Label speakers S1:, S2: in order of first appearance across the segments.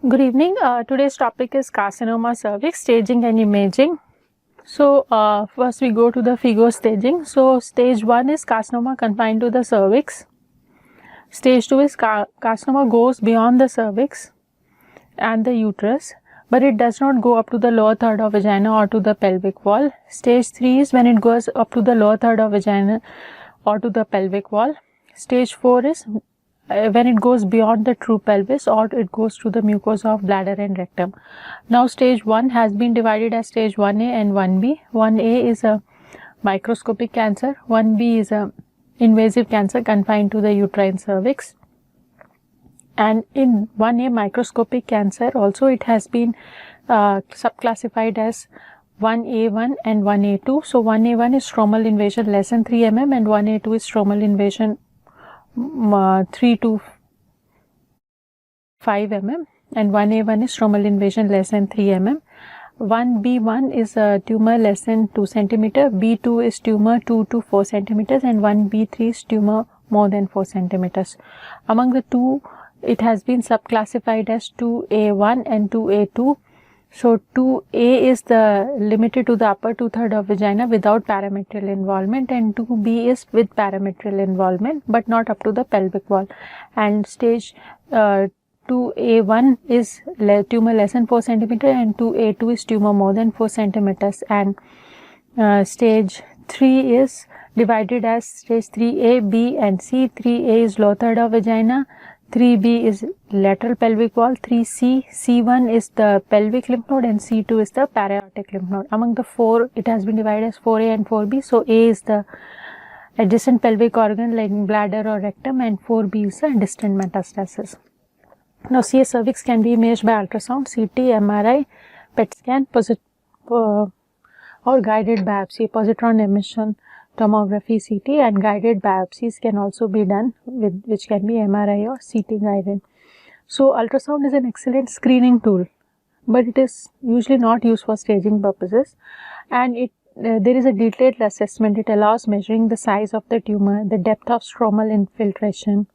S1: Good evening. Today's topic is carcinoma cervix, staging and imaging. So, first we go to the FIGO staging. So, stage 1 is carcinoma confined to the cervix. Stage 2 is carcinoma goes beyond the cervix and the uterus, but it does not go up to the lower third of vagina or to the pelvic wall. Stage 3 is when it goes up to the lower third of vagina or to the pelvic wall. Stage 4 is when it goes beyond the true pelvis or it goes to the mucosa of bladder and rectum. Now, stage 1 has been divided as stage 1A and 1B. 1A is a microscopic cancer, 1B is a invasive cancer confined to the uterine cervix. And in 1A microscopic cancer also it has been subclassified as 1A1 and 1A2. So, 1A1 is stromal invasion less than 3 mm and 1A2 is stromal invasion 3 to 5 mm and 1A1 is stromal invasion less than 3 mm. 1B1 is a tumor less than 2 cm, B2 is tumor 2 to 4 cm and 1B3 is tumor more than 4 cm. Among the two, it has been subclassified as 2A1 and 2A2. So, 2A is the limited to the upper 2/3 of vagina without parametrial involvement, and 2B is with parametrial involvement but not up to the pelvic wall. And stage 2A1 is tumor less than 4 cm and 2A2 is tumor more than 4 cm. And stage 3 is divided as stage 3A, B and C. 3A is lower third of vagina, 3B is lateral pelvic wall, 3C, C1 is the pelvic lymph node and C2 is the para-aortic lymph node. Among the four, it has been divided as 4A and 4B. So, A is the adjacent pelvic organ like bladder or rectum and 4B is the distant metastasis. Now, CS cervix can be imaged by ultrasound, CT, MRI, PET scan, or guided biopsy, positron emission tomography, CT, and guided biopsies can also be done with which can be MRI or CT guided. So, ultrasound is an excellent screening tool, but it is usually not used for staging purposes, and there is a detailed assessment. It allows measuring the size of the tumor, the depth of stromal infiltration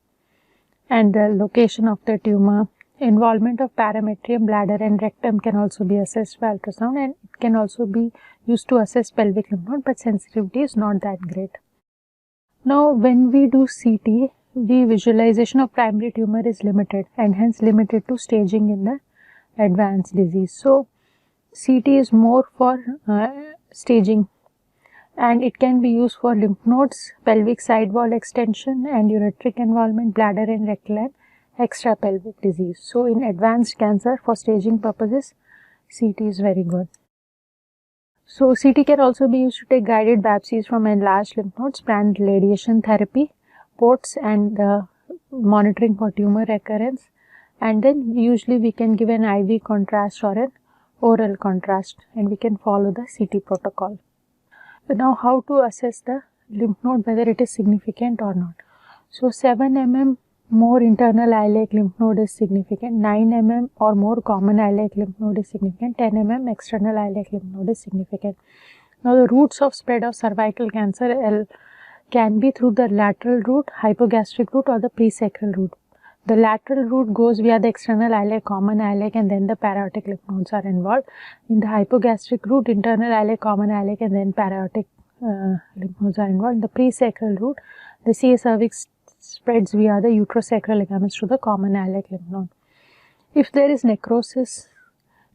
S1: and the location of the tumor. Involvement of parametrium, bladder and rectum can also be assessed by ultrasound, and it can also be used to assess pelvic lymph node, but sensitivity is not that great. Now, when we do CT, the visualization of primary tumor is limited and hence limited to staging in the advanced disease. So, CT is more for staging, and it can be used for lymph nodes, pelvic side wall extension and ureteric involvement, bladder and rectal and extra pelvic disease. So, in advanced cancer for staging purposes, CT is very good. So, CT can also be used to take guided biopsies from enlarged lymph nodes, plan radiation therapy, ports and monitoring for tumor recurrence, and then usually we can give an IV contrast or an oral contrast and we can follow the CT protocol. Now, how to assess the lymph node, whether it is significant or not. So, 7 mm more internal iliac lymph node is significant, 9 mm or more common iliac lymph node is significant, 10 mm external iliac lymph node is significant. Now, the routes of spread of cervical cancer can be through the lateral route, hypogastric route or the presacral route. The lateral route goes via the external iliac, common iliac and then the para-aortic lymph nodes are involved. In the hypogastric route, internal iliac, common iliac and then para-aortic lymph nodes are involved. In the presacral route, the CS cervix spreads via the uterosacral ligaments to the common iliac lymph node. If there is necrosis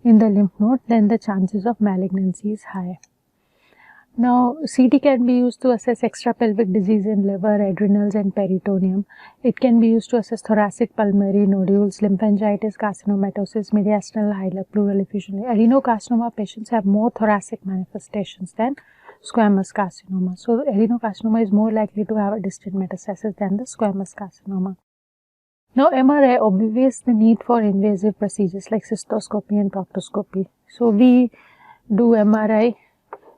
S1: in the lymph node, then the chances of malignancy is high. Now, CT can be used to assess extrapelvic disease in liver, adrenals and peritoneum. It can be used to assess thoracic pulmonary nodules, lymphangitis, carcinomatosis, mediastinal hilar, pleural effusion. Adenocarcinoma patients have more thoracic manifestations than squamous carcinoma. So, adenocarcinoma is more likely to have a distant metastasis than the squamous carcinoma. Now, MRI obviates the need for invasive procedures like cystoscopy and proctoscopy. So, we do MRI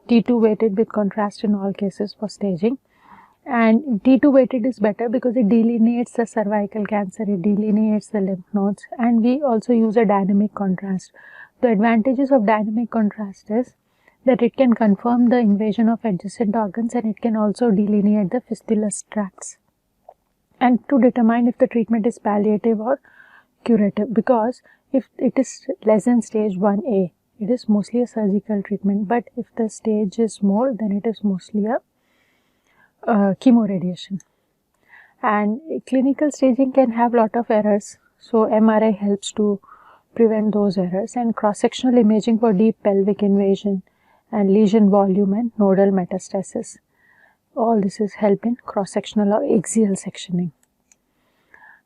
S1: T2 weighted with contrast in all cases for staging, and T2 weighted is better because it delineates the cervical cancer, it delineates the lymph nodes, and we also use a dynamic contrast. The advantages of dynamic contrast is that it can confirm the invasion of adjacent organs and it can also delineate the fistulous tracts, and to determine if the treatment is palliative or curative, because if it is less than stage 1A, it is mostly a surgical treatment, but if the stage is more, then it is mostly a chemoradiation. And clinical staging can have lot of errors, so MRI helps to prevent those errors. And cross-sectional imaging for deep pelvic invasion and lesion volume and nodal metastasis, all this is help in cross-sectional or axial sectioning.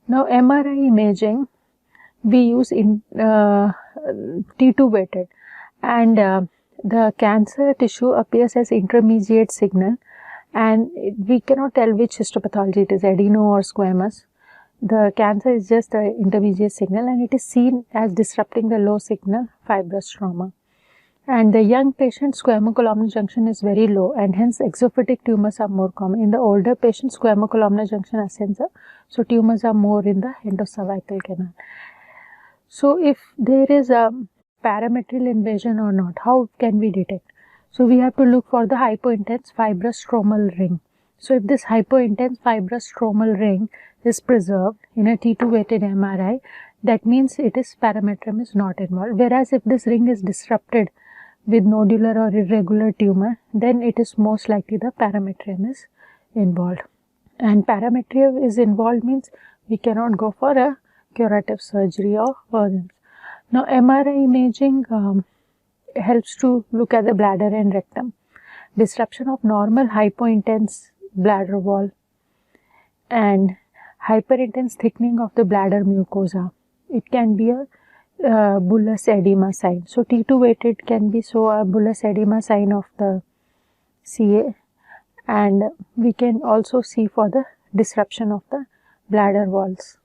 S1: Now MRI imaging, we use in T2 weighted, and the cancer tissue appears as intermediate signal, and we cannot tell which histopathology it is, adeno or squamous. The cancer is just the intermediate signal, and it is seen as disrupting the low signal fibrous trauma. And the young patient squamocolumnar junction is very low, and hence exophytic tumors are more common. In the older patients, squamocolumnar junction ascends up, so tumors are more in the endocervical canal. So if there is a parametrial invasion or not, how can we detect? So we have to look for the hypointense fibrous stromal ring. So if this hypointense fibrous stromal ring is preserved in a T2 weighted MRI, that means it is parametrium is not involved. Whereas if this ring is disrupted with nodular or irregular tumor, then it is most likely the parametrium is involved. And parametrium is involved means we cannot go for a curative surgery or Verden's. Now MRI imaging helps to look at the bladder and rectum. Disruption of normal hypointense bladder wall and hyperintense thickening of the bladder mucosa. It can be a bullous edema sign. So T2 weighted can be a bullous edema sign of the CA, and we can also see for the disruption of the bladder walls.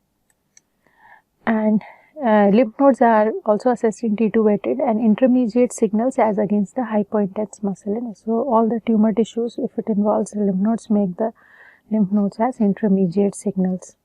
S1: And lymph nodes are also assessed in T2 weighted, and intermediate signals as against the hypointense muscle. So all the tumor tissues, if it involves the lymph nodes, make the lymph nodes as intermediate signals.